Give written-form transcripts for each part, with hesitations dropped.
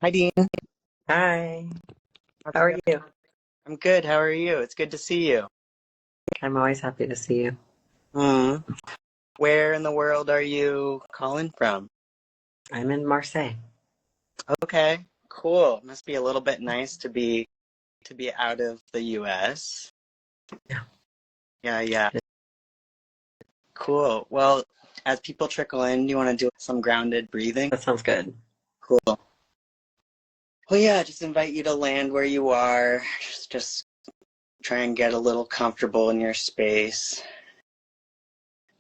Hi, Dean. Hi, How's how it are going? you? I'm good. How are you? It's good to see you. I'm always happy to see you. Hmm. Where in the world are you calling from? I'm in Marseille. Okay, cool. Must be a little bit nice to be out of the US. Yeah, Yeah, yeah. Cool. Well, as people trickle in, do you want to do some grounded breathing? that sounds good. Cool. Well, yeah, just invite you to land where you are. Just try and get a little comfortable in your space.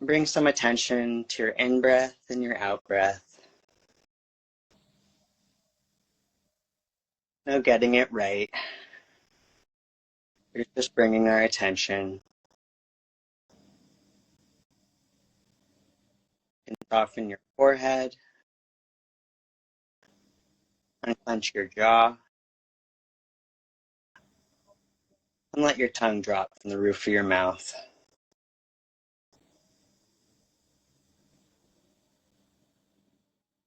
Bring some attention to your in breath and your out breath. No getting it right. We're just bringing our attention and soften your forehead, unclench your jaw, and let your tongue drop from the roof of your mouth.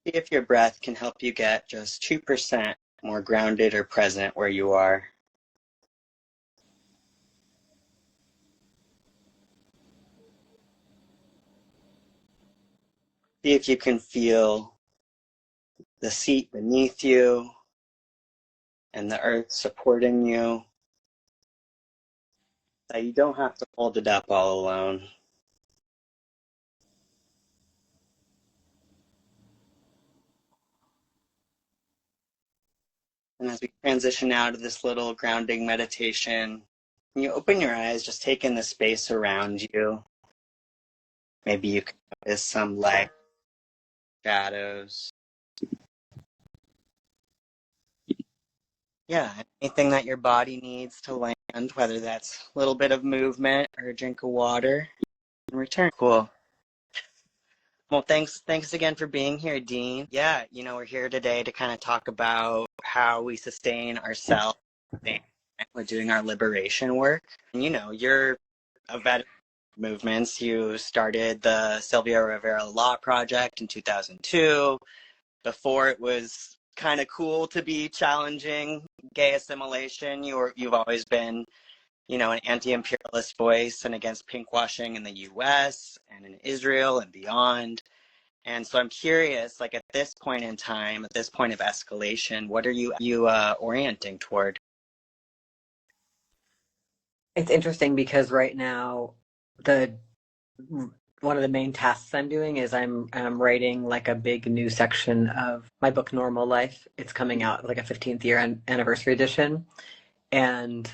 See if your breath can help you get just 2% more grounded or present where you are. See if you can feel the seat beneath you and the earth supporting you, that you don't have to hold it up all alone. And as we transition out of this little grounding meditation, when you open your eyes, just take in the space around you. Maybe you can notice some light, shadows. Yeah, anything that your body needs to land, whether that's a little bit of movement or a drink of water, and return. Cool. Well, thanks again for being here, Dean. Yeah, we're here today to kind of talk about how we sustain ourselves. We're doing our liberation work. And you're a veteran of movements. You started the Sylvia Rivera Law Project in 2002. Before it was kind of cool to be challenging gay assimilation, you've always been, an anti-imperialist voice and against pinkwashing in the US and in Israel and beyond. And so I'm curious, like at this point in time, at this point of escalation, what are you orienting toward? It's interesting because right now the one of the main tasks I'm doing is I'm writing like a big new section of my book Normal Life. It's coming out like a 15th year anniversary edition, and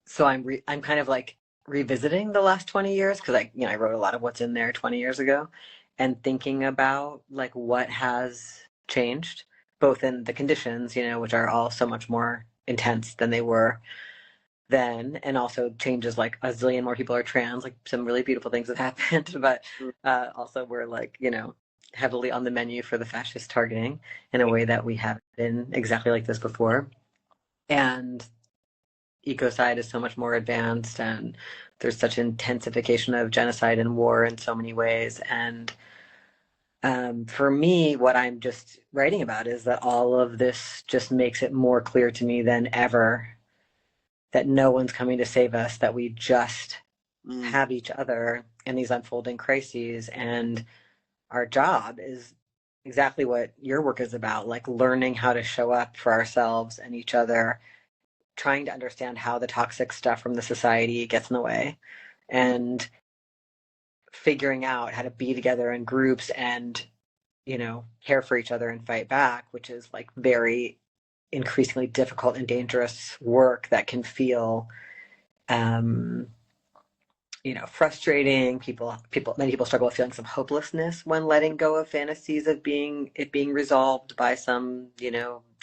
so I'm kind of like revisiting the last 20 years because I wrote a lot of what's in there 20 years ago, and thinking about like what has changed both in the conditions, which are all so much more intense than they were then, and also changes like a zillion more people are trans, like some really beautiful things have happened, but also we're like, heavily on the menu for the fascist targeting in a way that we haven't been exactly like this before. And ecocide is so much more advanced, and there's such intensification of genocide and war in so many ways. And for me, what I'm just writing about is that all of this just makes it more clear to me than ever that no one's coming to save us, that we just Mm, have each other in these unfolding crises. And our job is exactly what your work is about, like learning how to show up for ourselves and each other, trying to understand how the toxic stuff from the society gets in the way, mm, and figuring out how to be together in groups and care for each other and fight back, which is like very increasingly difficult and dangerous work that can feel um, frustrating. Many people struggle with feelings of hopelessness when letting go of fantasies of being resolved by some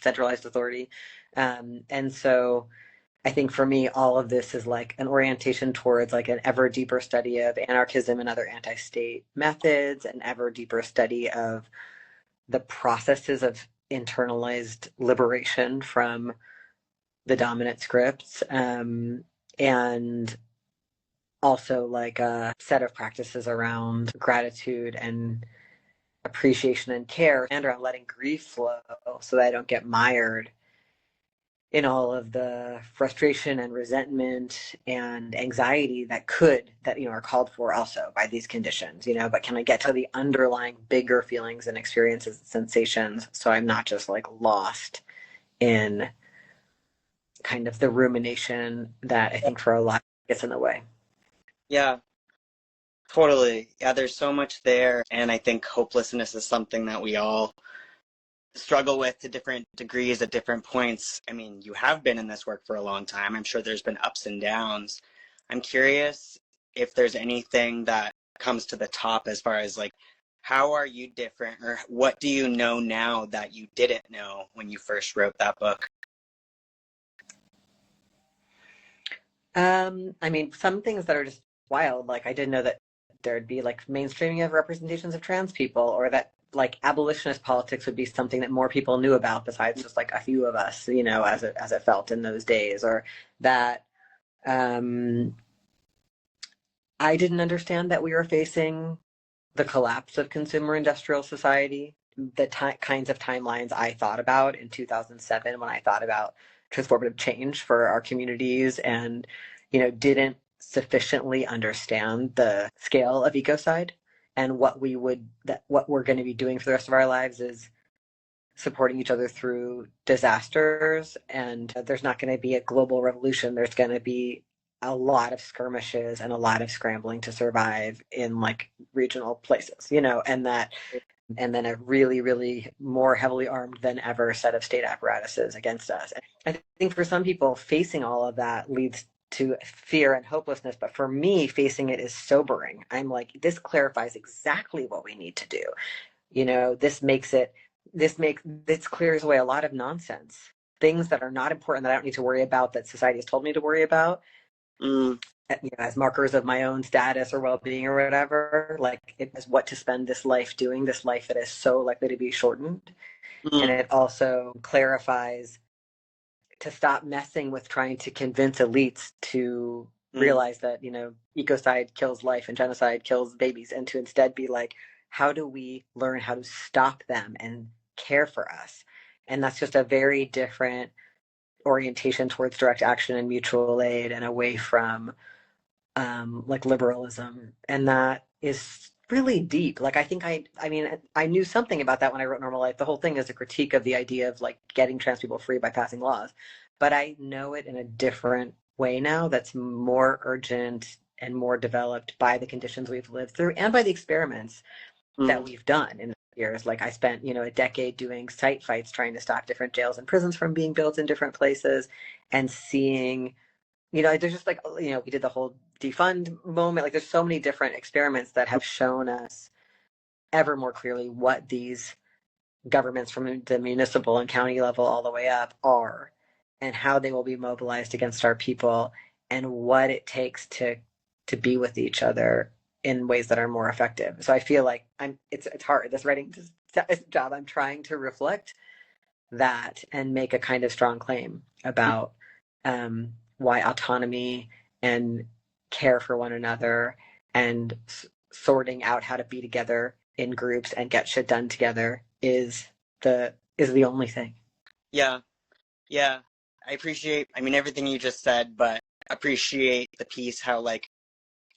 centralized authority. And so I think for me, all of this is like an orientation towards like an ever deeper study of anarchism and other anti-state methods, an ever deeper study of the processes of internalized liberation from the dominant scripts, and also like a set of practices around gratitude and appreciation and care, and around letting grief flow so that I don't get mired in all of the frustration and resentment and anxiety that are called for also by these conditions, but can I get to the underlying bigger feelings and experiences and sensations so I'm not just like lost in kind of the rumination that I think for a lot gets in the way. Yeah, totally. Yeah, there's so much there. And I think hopelessness is something that we all struggle with to different degrees at different points. I mean, you have been in this work for a long time. I'm sure there's been ups and downs. I'm curious if there's anything that comes to the top as far as like, how are you different, or what do you know now that you didn't know when you first wrote that book? I mean, some things that are just wild. Like I didn't know that there'd be like mainstreaming of representations of trans people, or that like abolitionist politics would be something that more people knew about besides just like a few of us, as it felt in those days, or that um, I didn't understand that we were facing the collapse of consumer industrial society, the kinds of timelines I thought about in 2007 when I thought about transformative change for our communities, and didn't sufficiently understand the scale of ecocide, and what we're going to be doing for the rest of our lives is supporting each other through disasters. And there's not going to be a global revolution. There's going to be a lot of skirmishes and a lot of scrambling to survive in like regional places, and then a really, really more heavily armed than ever set of state apparatuses against us. I think for some people, facing all of that leads to fear and hopelessness. But for me, facing it is sobering. I'm like, this clarifies exactly what we need to do. This makes it, this clears away a lot of nonsense, things that are not important that I don't need to worry about, that society has told me to worry about, Mm, as markers of my own status or well-being or whatever. Like it is what to spend this life doing, this life that is so likely to be shortened. And mm, it also clarifies to stop messing with trying to convince elites to mm, realize that ecocide kills life and genocide kills babies, and to instead be like, how do we learn how to stop them and care for us? And that's just a very different orientation towards direct action and mutual aid, and away from like liberalism. And that is really deep. Like I mean, I knew something about that when I wrote Normal Life. The whole thing is a critique of the idea of like getting trans people free by passing laws, but I know it in a different way now that's more urgent and more developed by the conditions we've lived through and by the experiments that mm, we've done in years. Like I spent a decade doing site fights trying to stop different jails and prisons from being built in different places, and seeing, there's just like, we did the whole defund moment. Like there's so many different experiments that have shown us ever more clearly what these governments from the municipal and county level all the way up are, and how they will be mobilized against our people, and what it takes to be with each other in ways that are more effective. So I feel like it's hard, this writing job. I'm trying to reflect that and make a kind of strong claim about why autonomy and care for one another, and sorting out how to be together in groups and get shit done together is the only thing. yeah, yeah. I mean, everything you just said, but appreciate the piece how, like,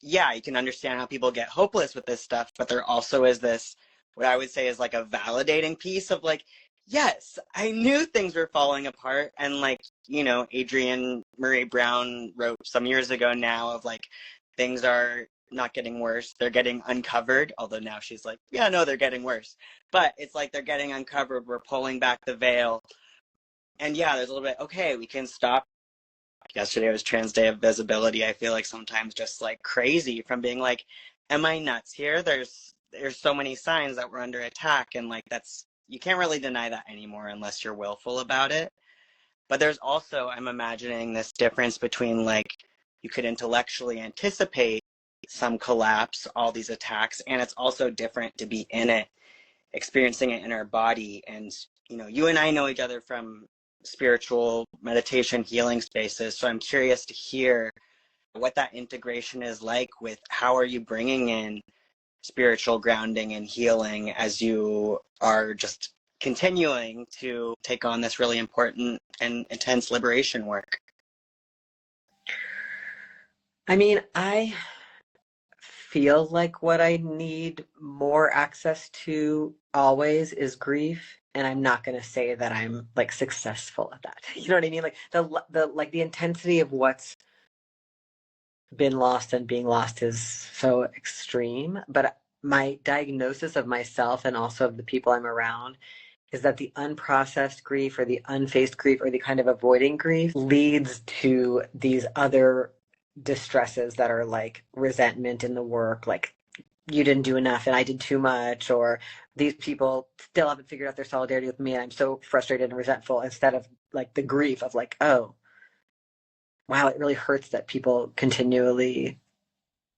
yeah, you can understand how people get hopeless with this stuff, but there also is this, what I would say is like a validating piece of like, yes, I knew things were falling apart. And like, Adrienne Murray Brown wrote some years ago now of like, things are not getting worse, they're getting uncovered. Although now she's like, yeah, no, they're getting worse. But it's like they're getting uncovered, we're pulling back the veil. And yeah, there's a little bit, okay, we can stop. Yesterday was Trans Day of Visibility. I feel like sometimes just like crazy from being like, am I nuts here? There's so many signs that we're under attack, and like that's, you can't really deny that anymore unless you're willful about it. But there's also, I'm imagining this difference between like, you could intellectually anticipate some collapse, all these attacks, and it's also different to be in it, experiencing it in our body. And you and I know each other from spiritual meditation healing spaces, so I'm curious to hear what that integration is like with, how are you bringing in spiritual grounding and healing as you are just continuing to take on this really important and intense liberation work? I mean, I feel like what I need more access to always is grief. And I'm not going to say that I'm like successful at that. You know what I mean? Like the intensity of what's been lost and being lost is so extreme. But my diagnosis of myself and also of the people I'm around is that the unprocessed grief or the unfaced grief or the kind of avoiding grief leads to these other distresses that are like resentment in the work, like you didn't do enough and I did too much, or these people still haven't figured out their solidarity with me and I'm so frustrated and resentful, instead of like the grief of like, oh, wow, it really hurts that people continually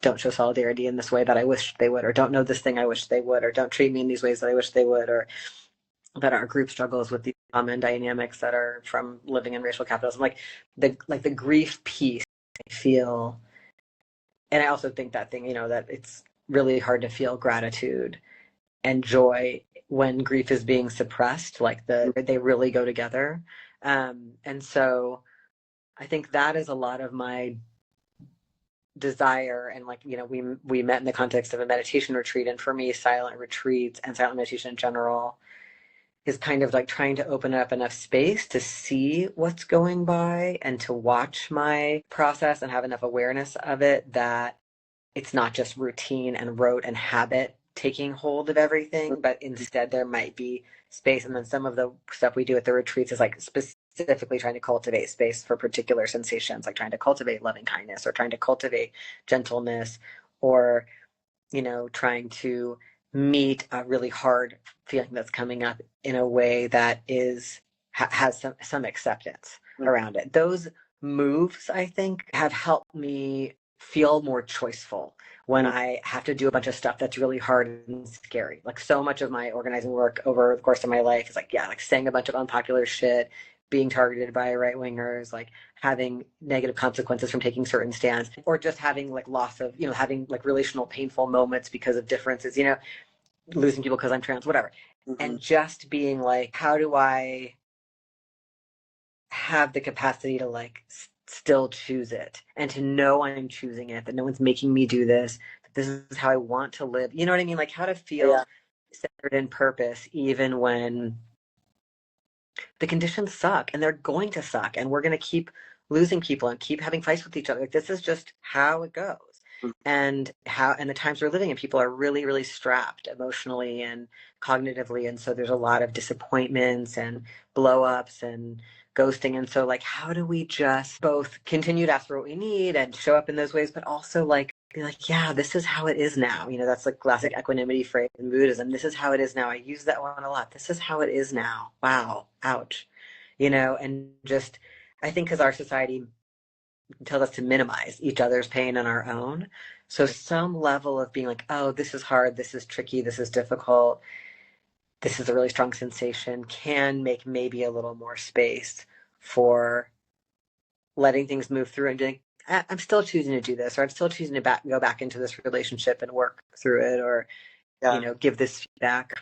don't show solidarity in this way that I wish they would, or don't know this thing I wish they would, or don't treat me in these ways that I wish they would, or that our group struggles with these common dynamics that are from living in racial capitalism. Like the grief piece, I feel, and I also think that thing, that it's really hard to feel gratitude and joy when grief is being suppressed. Like they really go together, and so I think that is a lot of my desire. And like we met in the context of a meditation retreat, and for me silent retreats and silent meditation in general is kind of like trying to open up enough space to see what's going by and to watch my process and have enough awareness of it, that it's not just routine and rote and habit taking hold of everything, but instead there might be space. And then some of the stuff we do at the retreats is like specifically trying to cultivate space for particular sensations, like trying to cultivate loving kindness or trying to cultivate gentleness, or trying to meet a really hard feeling that's coming up in a way that has some acceptance around it. Those moves, I think, have helped me feel more choiceful when I have to do a bunch of stuff that's really hard and scary. Like so much of my organizing work over the course of my life is like, yeah, like saying a bunch of unpopular shit, being targeted by right wingers, like having negative consequences from taking certain stands, or just having like loss of, having like relational painful moments because of differences, losing people because I'm trans, whatever. Mm-hmm. And just being like, how do I have the capacity to like still choose it and to know I'm choosing it, that no one's making me do this, that this is how I want to live. You know what I mean? Like how to feel centered in purpose, even when the conditions suck, and they're going to suck, and we're going to keep losing people and keep having fights with each other. Like this is just how it goes. And the times we're living in, people are really, really strapped emotionally and cognitively. And so there's a lot of disappointments and blow ups and ghosting. And so like, how do we just both continue to ask for what we need and show up in those ways, but also like be like, yeah, this is how it is now. That's like classic equanimity phrase in Buddhism. This is how it is now. I use that one a lot. This is how it is now. Wow. Ouch. And just, I think because our society tells us to minimize each other's pain and our own. So some level of being like, oh, this is hard. This is tricky. This is difficult. This is a really strong sensation, can make maybe a little more space for letting things move through and being, I'm still choosing to do this, or I'm still choosing to go back into this relationship and work through it, or give this feedback.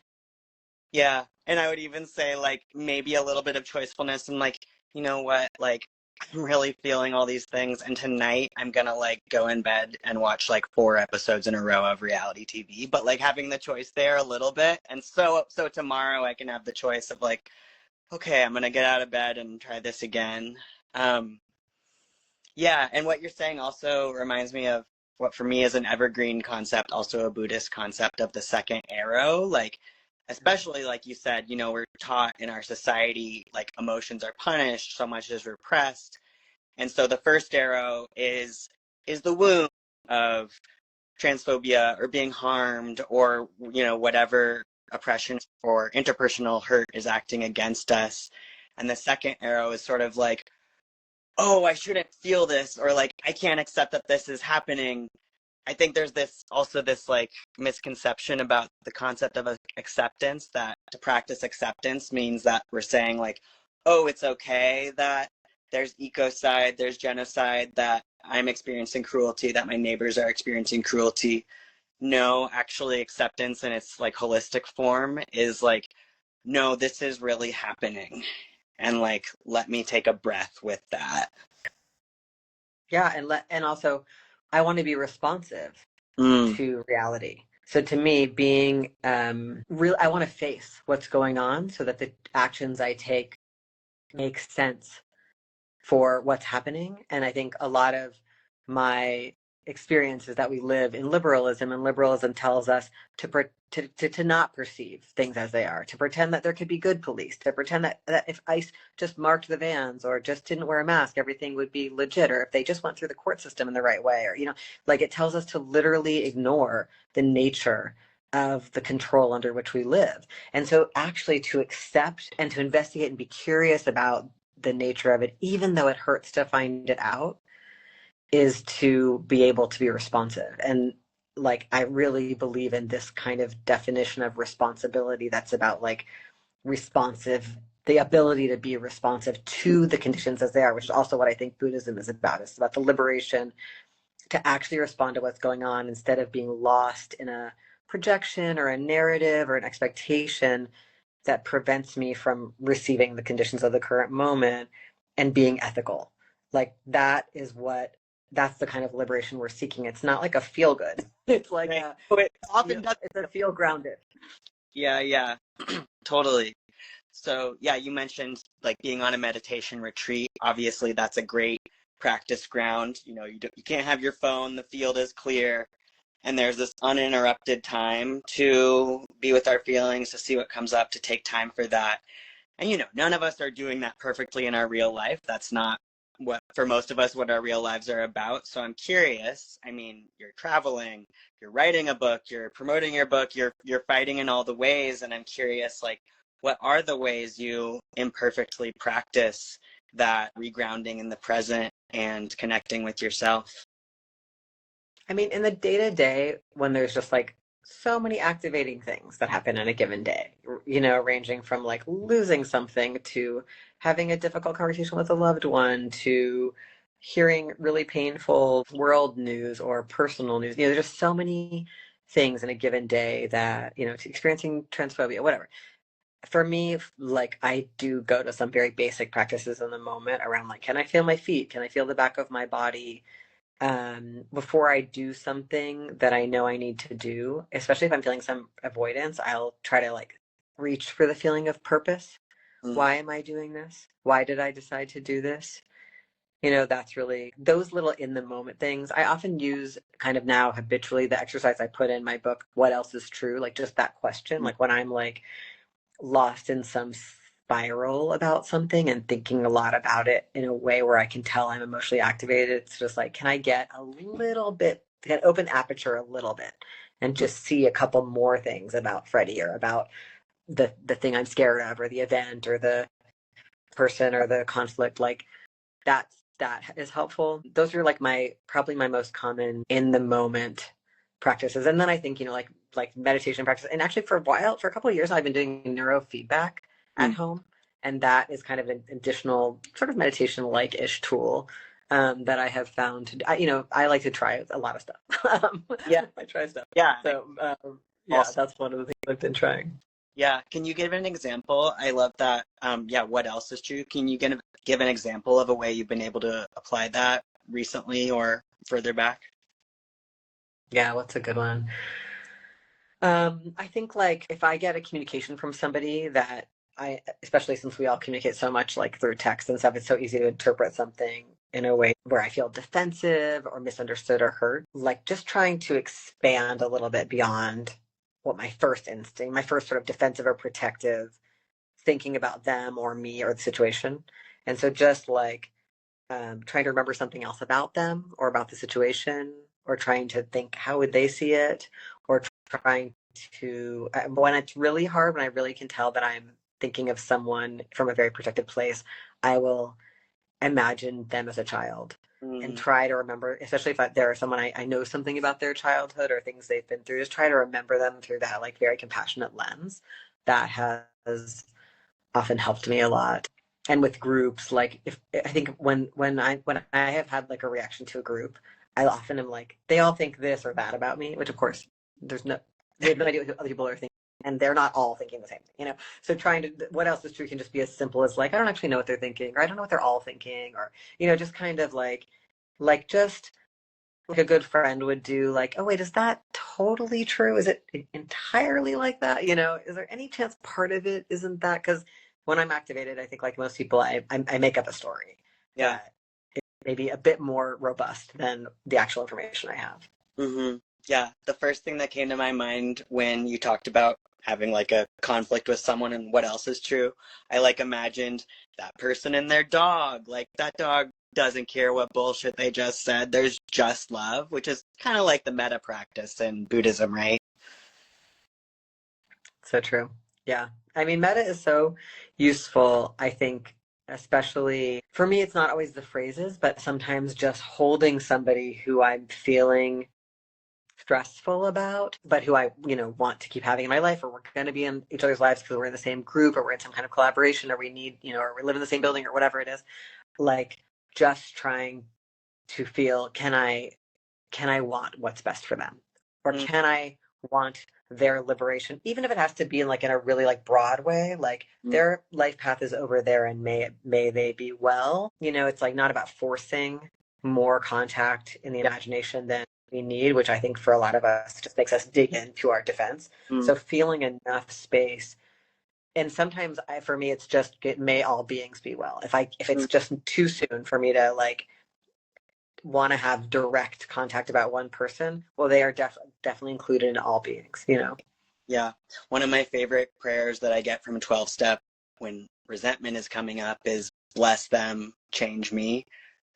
Yeah. And I would even say like maybe a little bit of choicefulness and like, you know what, like I'm really feeling all these things and tonight I'm gonna like go in bed and watch like 4 episodes in a row of reality TV. But like having the choice there a little bit. And so tomorrow I can have the choice of like, okay, I'm gonna get out of bed and try this again. Um yeah, and what you're saying also reminds me of what for me is an evergreen concept, also a Buddhist concept of the second arrow. Like, especially like you said, we're taught in our society, like emotions are punished, so much is repressed. And so the first arrow is the wound of transphobia or being harmed or, whatever oppression or interpersonal hurt is acting against us. And the second arrow is sort of like, oh, I shouldn't feel this, or like, I can't accept that this is happening. I think there's this like misconception about the concept of acceptance, that to practice acceptance means that we're saying like, oh, it's okay that there's ecocide, there's genocide, that I'm experiencing cruelty, that my neighbors are experiencing cruelty. no, actually acceptance in its like holistic form is like, no, this is really happening. And like, let me take a breath with that. Yeah, and also I want to be responsive Mm, to reality. So to me, being real, I want to face what's going on so that the actions I take make sense for what's happening. And I think a lot of my experience is that we live in liberalism, and liberalism tells us to not perceive things as they are, to pretend that there could be good police, to pretend that if ICE just marked the vans or just didn't wear a mask, everything would be legit, or if they just went through the court system in the right way, or, like it tells us to literally ignore the nature of the control under which we live. And so actually to accept and to investigate and be curious about the nature of it, even though it hurts to find it out, is to be able to be responsive. And like, I really believe in this kind of definition of responsibility that's about like responsive, the ability to be responsive to the conditions as they are, which is also what I think Buddhism is about. It's about the liberation to actually respond to what's going on instead of being lost in a projection or a narrative or an expectation that prevents me from receiving the conditions of the current moment and being ethical. Like that's the kind of liberation we're seeking. It's not like a feel good. It's like right. So it often does. it's a feel grounded. Yeah, yeah, totally. So, yeah, you mentioned like being on a meditation retreat. Obviously, that's a great practice ground. You can't have your phone, the field is clear, and there's this uninterrupted time to be with our feelings, to see what comes up, to take time for that. And none of us are doing that perfectly in our real life. That's not what, for most of us, what our real lives are about. So I'm curious. I mean, you're traveling, you're writing a book, you're promoting your book, you're fighting in all the ways, and I'm curious, like, what are the ways you imperfectly practice that regrounding in the present and connecting with yourself? I mean, in the day to day, when there's just like so many activating things that happen in a given day, ranging from like losing something to having a difficult conversation with a loved one to hearing really painful world news or personal news. There's just so many things in a given day that, to experiencing transphobia, whatever. For me, like I do go to some very basic practices in the moment around like, can I feel my feet? Can I feel the back of my body? Before I do something that I know I need to do, especially if I'm feeling some avoidance, I'll try to like reach for the feeling of purpose. Mm, Why am I doing this? Why did I decide to do this? That's really those little in the moment things. I often use kind of now habitually the exercise I put in my book, What Else is True? Like just that question, mm, like when I'm like lost in some spiral about something and thinking a lot about it in a way where I can tell I'm emotionally activated. It's just like, can I get a little bit, can open aperture a little bit and mm. just see a couple more things about Freddie or about the thing I'm scared of or the event or the person or the conflict? Like that is helpful. Those are like my probably my most common in the moment practices. And then I think, like meditation practice. And actually for a couple of years I've been doing neurofeedback at Mm. home. And that is kind of an additional sort of meditation like ish tool that I have found I like to try a lot of stuff. Yeah, I try stuff. yeah, So yeah, awesome. that's one of the things I've been trying. Yeah, can you give an example? I love that. Yeah, what else is true? Can you give an example of a way you've been able to apply that recently or further back? Yeah, what's a good one? I think like if I get a communication from somebody that especially since we all communicate so much like through text and stuff, it's so easy to interpret something in a way where I feel defensive or misunderstood or hurt. Like just trying to expand a little bit beyond what my first instinct, my first sort of defensive or protective thinking about them or me or the situation. And so just like trying to remember something else about them or about the situation, or trying to think how would they see it, or trying to when it's really hard, when I really can tell that I'm thinking of someone from a very protective place, I will imagine them as a child and Mm, try to remember, especially if there are someone I know something about their childhood or things they've been through, just try to remember them through that like very compassionate lens. That has often helped me a lot. And with groups, like if I think when I have had like a reaction to a group, I often am like, they all think this or that about me, which of course There's no, we have no idea what other people are thinking, and they're not all thinking the same thing, you know. So trying to, what else is true can just be as simple as like, I don't actually know what they're thinking, or I don't know what they're all thinking, or you know, just kind of like just like a good friend would do, like, oh wait, is that totally true? Is it entirely like that? You know, is there any chance part of it isn't that? Because when I'm activated, I think like most people, I make up a story Yeah. that is maybe a bit more robust than the actual information I have. Mm-hmm. Yeah. The first thing that came to my mind when you talked about having like a conflict with someone and what else is true, I like imagined that person and their dog. Like that dog doesn't care what bullshit they just said. There's just love, which is kind of like the meta practice in Buddhism, right? So true. Yeah. I mean, meta is so useful, I think, especially for me, it's not always the phrases, but sometimes just holding somebody who I'm feeling stressful about, but who I, you know, want to keep having in my life, or we're going to be in each other's lives because we're in the same group, or we're in some kind of collaboration, or we need, you know, or we live in the same building, or whatever it is. Like just trying to feel, can I want what's best for them? Or Mm, can I want their liberation, even if it has to be in like in a really like broad way, like mm, their life path is over there and may they be well. You know, it's like not about forcing more contact in the yeah. imagination than we need, which I think for a lot of us just makes us dig into our defense. Mm, So feeling enough space, and sometimes for me it's just it may all beings be well. If mm, it's just too soon for me to like want to have direct contact about one person, well, they are definitely included in all beings, you know? yeah. One of my favorite prayers that I get from a 12 step when resentment is coming up is bless them, change me.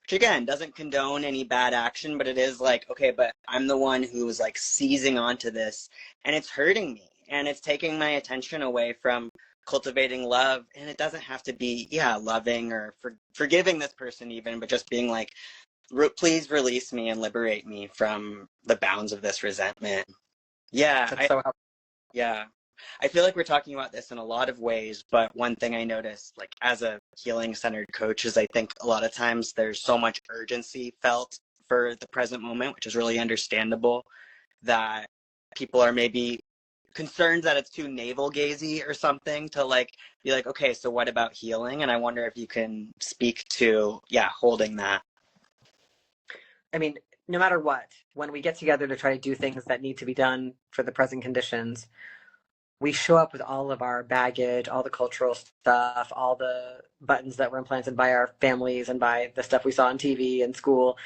Which again doesn't condone any bad action, but it is like, okay, but I'm the one who's like seizing onto this and it's hurting me and it's taking my attention away from cultivating love. And it doesn't have to be, yeah, loving or forgiving this person even, but just being like, please release me and liberate me from the bounds of this resentment. Yeah, That's so helpful. yeah. I feel like we're talking about this in a lot of ways, but one thing I noticed, like as a healing centered coach, is I think a lot of times there's so much urgency felt for the present moment, which is really understandable, that people are maybe concerned that it's too navel gazy or something to like be like, okay, so what about healing? And I wonder if you can speak to, yeah, holding that. I mean, no matter what, when we get together to try to do things that need to be done for the present conditions, we show up with all of our baggage, all the cultural stuff, all the buttons that were implanted by our families and by the stuff we saw on TV and school.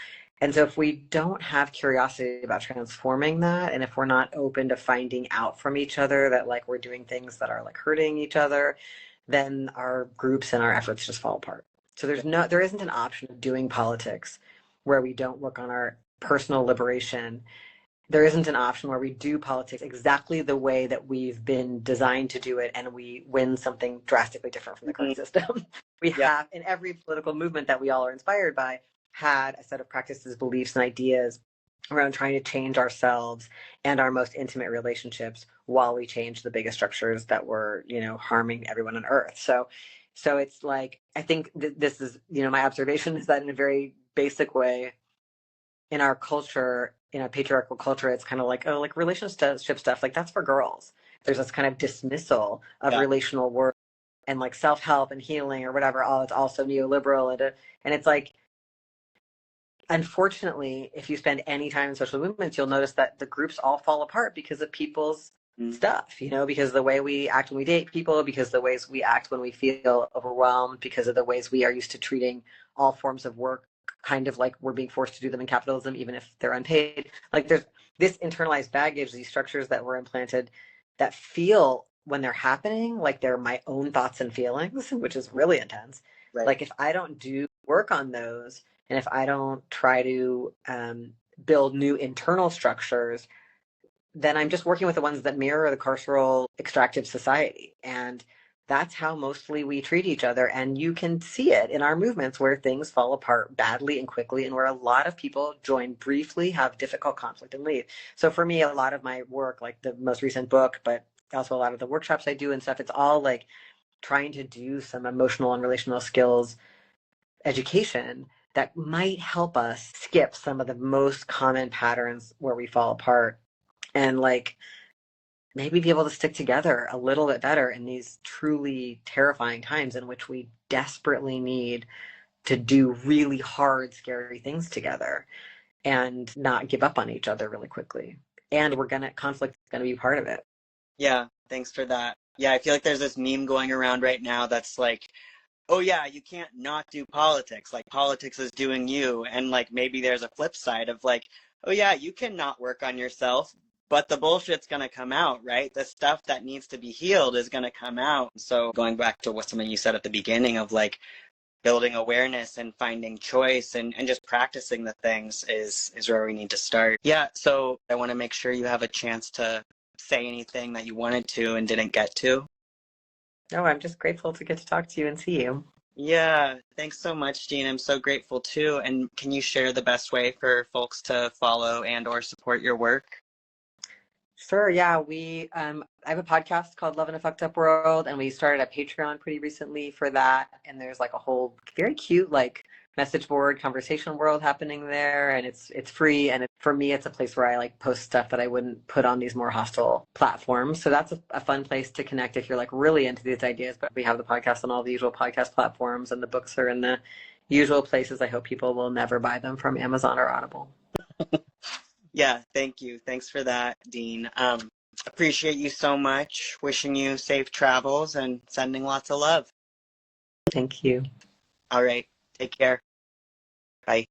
And so if we don't have curiosity about transforming that, and if we're not open to finding out from each other that like we're doing things that are like hurting each other, then our groups and our efforts just fall apart. So there isn't an option of doing politics where we don't work on our personal liberation. There isn't an option where we do politics exactly the way that we've been designed to do it and we win something drastically different from the Mhm. current system. We Yeah. have, in every political movement that we all are inspired by, had a set of practices, beliefs, and ideas around trying to change ourselves and our most intimate relationships while we change the biggest structures that were, you know, harming everyone on earth. So it's like, I think this is, you know, my observation is that in a very basic way, in our culture, in a patriarchal culture, it's kind of like, oh, like relationship stuff, like that's for girls. There's this kind of dismissal of Yeah. relational work and like self help and healing or whatever. Oh, it's also neoliberal, and it's like, unfortunately, if you spend any time in social movements, you'll notice that the groups all fall apart because of people's Mm. stuff, you know, because the way we act when we date people, because the ways we act when we feel overwhelmed, because of the ways we are used to treating all forms of work kind of like we're being forced to do them in capitalism, even if they're unpaid. Like there's this internalized baggage, these structures that were implanted that feel when they're happening like they're my own thoughts and feelings, which is really intense. Right. Like if I don't do work on those, and if I don't try to build new internal structures, then I'm just working with the ones that mirror the carceral extractive society. And that's how mostly we treat each other. And you can see it in our movements where things fall apart badly and quickly, and where a lot of people join briefly, have difficult conflict, and leave. So for me, a lot of my work, like the most recent book, but also a lot of the workshops I do and stuff, it's all like trying to do some emotional and relational skills education that might help us skip some of the most common patterns where we fall apart and like maybe be able to stick together a little bit better in these truly terrifying times in which we desperately need to do really hard, scary things together and not give up on each other really quickly. And conflict is gonna be part of it. Yeah, thanks for that. Yeah, I feel like there's this meme going around right now that's like, oh yeah, you can't not do politics. Like politics is doing you. And like maybe there's a flip side of like, oh yeah, you can not work on yourself, but the bullshit's gonna come out, right? The stuff that needs to be healed is gonna come out. So going back to what something you said at the beginning of like building awareness and finding choice and just practicing the things is where we need to start. Yeah, so I want to make sure you have a chance to say anything that you wanted to and didn't get to. No, I'm just grateful to get to talk to you and see you. Yeah, thanks so much, Jean. I'm so grateful too. And can you share the best way for folks to follow and or support your work? Sure, yeah. I have a podcast called Love in a Fucked Up World, and we started a Patreon pretty recently for that. And there's like a whole very cute like message board conversation world happening there, and it's free. And for me, it's a place where I like post stuff that I wouldn't put on these more hostile platforms. So that's a fun place to connect if you're like really into these ideas. But we have the podcast on all the usual podcast platforms, and the books are in the usual places. I hope people will never buy them from Amazon or Audible. Yeah, thank you. Thanks for that, Dean. Appreciate you so much. Wishing you safe travels and sending lots of love. Thank you. All right, take care. Bye.